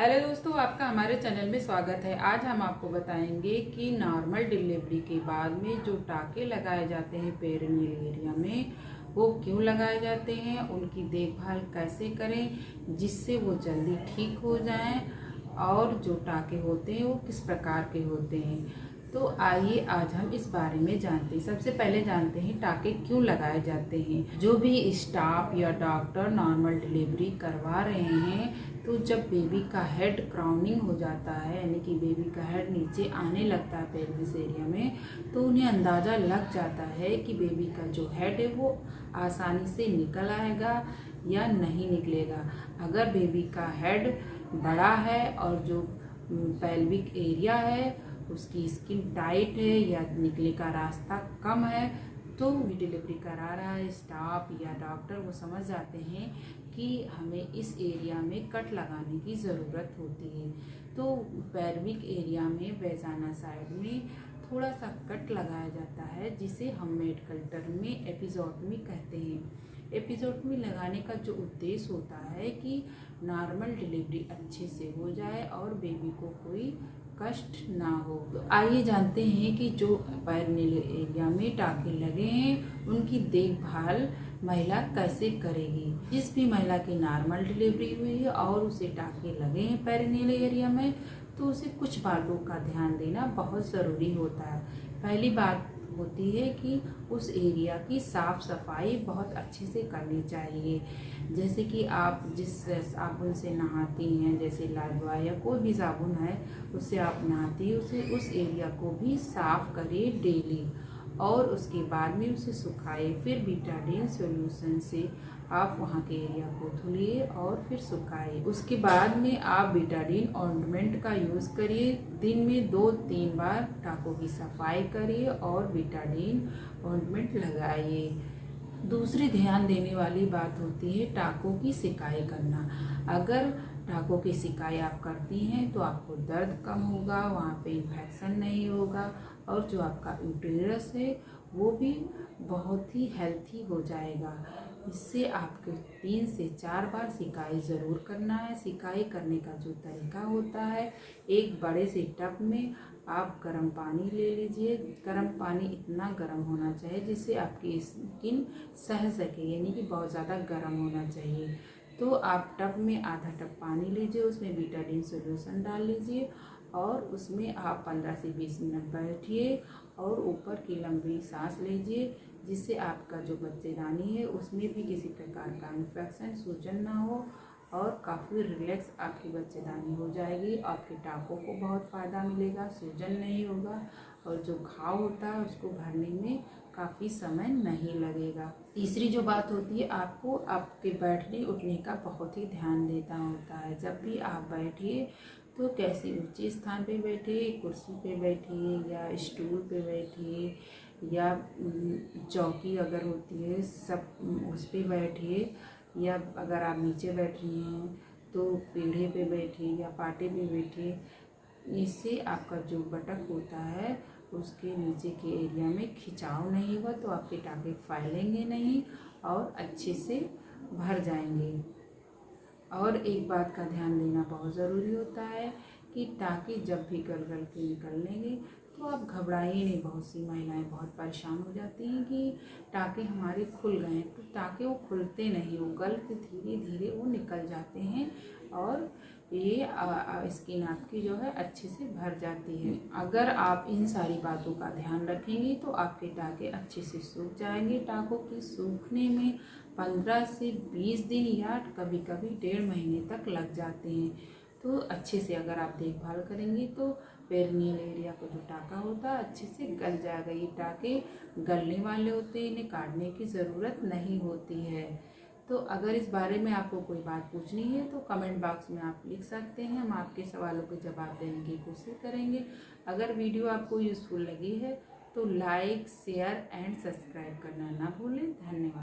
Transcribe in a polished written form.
Hello दोस्तों, आपका हमारे चैनल में स्वागत है। आज हम आपको बताएंगे कि नॉर्मल डिलीवरी के बाद में जो टाके लगाए जाते हैं पेरिनियल एरिया में, वो क्यों लगाए जाते हैं, उनकी देखभाल कैसे करें जिससे वो जल्दी ठीक हो जाएं, और जो टाके होते हैं वो किस प्रकार के होते हैं। तो आइए आज हम इस बारे में जानते हैं। सबसे पहले जानते हैं टाके क्यों लगाए जाते हैं। जो भी स्टाफ या डॉक्टर नॉर्मल डिलीवरी करवा रहे हैं, तो जब बेबी का हेड क्राउनिंग हो जाता है, यानी कि बेबी का हेड नीचे आने लगता है पेल्विस एरिया में, तो उन्हें अंदाज़ा लग जाता है कि बेबी का जो हेड है वो आसानी से निकल आएगा या नहीं निकलेगा। अगर बेबी का हेड बड़ा है और जो पेल्विक एरिया है उसकी स्किन टाइट है या निकले का रास्ता कम है, तो डिलीवरी करा रहा है स्टाफ या डॉक्टर वो समझ जाते हैं कि हमें इस एरिया में कट लगाने की ज़रूरत होती है। तो पेल्विक एरिया में वेजाना साइड में थोड़ा सा कट लगाया जाता है, जिसे हम मेडिकल टर्म में एपिजोटमी कहते हैं। एपिजोटमी लगाने का जो उद्देश्य होता है कि नॉर्मल डिलीवरी अच्छे से हो जाए और बेबी को कोई कष्ट ना हो। तो आइए जानते हैं कि जो पेरिनियल एरिया में टाके लगे हैं उनकी देखभाल महिला कैसे करेगी। जिस भी महिला की नॉर्मल डिलीवरी हुई है और उसे टाके लगे हैं पेरिनियल एरिया में, तो उसे कुछ बातों का ध्यान देना बहुत ज़रूरी होता है। पहली बात होती है कि उस एरिया की साफ़ सफाई बहुत अच्छे से करनी चाहिए। जैसे कि आप जिस साबुन से नहाती हैं, जैसे लाइफबॉय या कोई भी साबुन है उससे आप नहाती हैं, उसे उस एरिया को भी साफ़ करिए डेली, और उसके बाद में उसे सुखाए। फिर बीटाडीन सॉल्यूशन से आप वहाँ के एरिया को धुलिए और फिर सुखाए। उसके बाद में आप बीटाडीन ऑइंटमेंट का यूज़ करिए। दिन में 2-3 बार टाकों की सफाई करिए और बीटाडीन ऑइंटमेंट लगाइए। दूसरी ध्यान देने वाली बात होती है टाकों की सिकाई करना। अगर टाकों की सिकाई आप करती हैं तो आपको दर्द कम होगा, वहाँ पे इन्फेक्शन नहीं होगा, और जो आपका यूटेरस है वो भी बहुत ही हेल्थी हो जाएगा। इससे आपको 3 से 4 बार सिकाई ज़रूर करना है। सिकाई करने का जो तरीका होता है, एक बड़े से टब में आप गर्म पानी ले लीजिए। गर्म पानी इतना गर्म होना चाहिए जिससे आपकी स्किन सह सके, यानी कि बहुत ज़्यादा गर्म होना चाहिए। तो आप टब में आधा टब पानी लीजिए, उसमें बीटाडीन सॉल्यूशन डाल लीजिए और उसमें आप 15 से 20 मिनट बैठिए और ऊपर की लंबी सांस लीजिए, जिससे आपका जो बच्चेदानी है उसमें भी किसी प्रकार का इन्फेक्शन सूजन ना हो, और काफ़ी रिलैक्स आपकी बच्चेदानी हो जाएगी। आपके टाकों को बहुत फ़ायदा मिलेगा, सूजन नहीं होगा, और जो घाव होता है उसको भरने में काफ़ी समय नहीं लगेगा। तीसरी जो बात होती है, आपको आपके बैठने उठने का बहुत ही ध्यान देना होता है। जब भी आप बैठिए तो कैसे ऊंचे स्थान पे बैठिए, कुर्सी पे बैठिए या स्टूल पे बैठिए, या चौकी अगर होती है सब उस पे बैठिए, या अगर आप नीचे बैठ रही हैं तो पीढ़े पे बैठिए या पाटे पे बैठिए। इससे आपका जो बटक होता है उसके नीचे के एरिया में खिंचाव नहीं होगा, तो आपके टाके फैलेंगे नहीं और अच्छे से भर जाएंगे। और एक बात का ध्यान देना बहुत ज़रूरी होता है कि टाके जब भी गल गल के निकलेंगे तो आप घबराइए नहीं। बहुत सी महिलाएं बहुत परेशान हो जाती हैं कि टाके हमारे खुल गए हैं, तो टाके वो खुलते नहीं, वो गल के धीरे धीरे वो निकल जाते हैं और ये स्किन आपकी जो है अच्छे से भर जाती है। अगर आप इन सारी बातों का ध्यान रखेंगे तो आपके टाके अच्छे से सूख जाएंगे। टाकों के सूखने में 15 से 20 दिन या कभी कभी 1.5 महीने तक लग जाते हैं। तो अच्छे से अगर आप देखभाल करेंगी तो पेरिनियल एरिया का जो टाका होता है अच्छे से गल जाएगा। ये टाके गलने वाले होते हैं, इन्हें काटने की ज़रूरत नहीं होती है। तो अगर इस बारे में आपको कोई बात पूछनी है तो कमेंट बॉक्स में आप लिख सकते हैं, हम आपके सवालों के जवाब देने की कोशिश करेंगे। अगर वीडियो आपको यूज़फुल लगी है तो लाइक, शेयर एंड सब्सक्राइब करना ना भूलें। धन्यवाद।